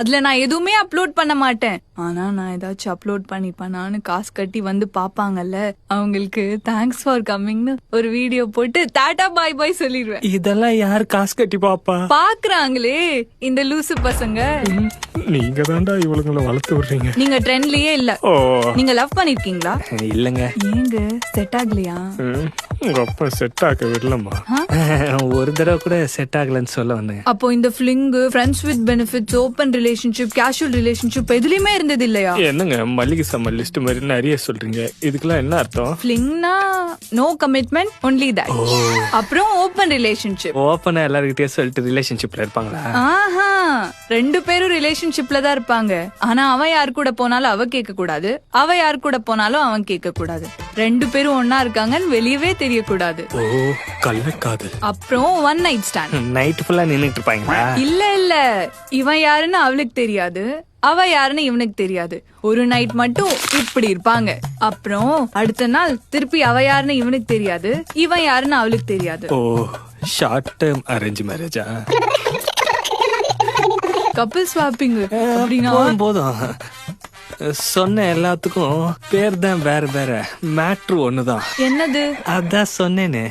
அதுல நான் எதுவுமே அப்லோட் பண்ண மாட்டேன். ஆனா நான் ஏதாச்சும் அப்லோட் பண்ணிப்பேனான்னு காசு கட்டி வந்து பாப்பாங்கல்ல, அவங்களுக்கு தேங்க்ஸ் ஃபார் கம்மிங்னு ஒரு வீடியோ போட்டு டாடா பாய் பாய் சொல்லிடுவேன். இதெல்லாம் யார் காசு கட்டி பாப்பா? பாக்குறாங்களே இந்த லூசு பசங்க. நீங்க தான்டா இவளுங்களை வளர்த்து விடுறீங்க. நீங்க ட்ரெண்ட்லயே இல்ல. ஓ நீங்க லவ் பண்ணிருக்கீங்களா? இல்லங்க. ஏங்க செட் ஆகலையா? உங்க அப்பா செட் ஆக விடலமா. ஒரு தடவை கூட செட் ஆகலன்னு சொல்ல வந்தேன். அப்போ இந்த fling, friends with benefits, open relationship, casual relationship எதுலயுமே இருந்தது இல்லையா? என்னங்க மல்லிகை சாமான் லிஸ்ட் மாதிரி நிறைய சொல்றீங்க. இதுக்கெல்லாம் என்ன அர்த்தம்? ஃபிளிங்னா நோ கமிட்மெண்ட், ஒன்லி தட். அப்புறம் ஓபன் ரிலேஷன்ஷிப். ஓப்பனா எல்லார்கிட்டயும் சொல்லிட்டு ரிலேஷன்ஷிப்ல இருப்பாங்களா? ஆஹா, ரெண்டு பேரும் ரிலேஷன்ஷிப்ல தான் இருப்பாங்க. ஆனா அவன் யார் கூட போனாலும் அவ கேட்க கூடாது, அவ யார் கூட போனாலும் அவன் கேட்க கூடாது. ரெண்டு பேரும் ஒன்னா இருக்காங்கன்னு வெளியவே தெரியக்கூடாது. ஓ கள்ளக்காதல். அப்புறம் ஒன் நைட் ஸ்டாண்ட். நைட் ஃபுல்லா நின்னுட்டு இருப்பாங்களா? இல்ல இவன் யாருன்னு அவளுக்கு தெரியாது, அவ யாருன்னு இவனுக்கு தெரியாது. ஒரு நைட் மட்டும் இப்படி இருப்பாங்க. அப்புறம் அடுத்த நாள் திருப்பி அவ யாருன்னு இவனுக்கு தெரியாது, இவன் யாருன்னு அவளுக்கு தெரியாது. ஓ ஷார்ட் டேர்ம் அரேஞ்ச் மேரேஜா? கப்பிள் ஸ்வாப்பிங் அப்படின்னா போதும் போதும். சொன்ன எல்லாத்துக்கும் பேர் தான் வேற வேற, மேட்ரு ஒண்ணுதான். என்னது? அதான் சொன்னேனே.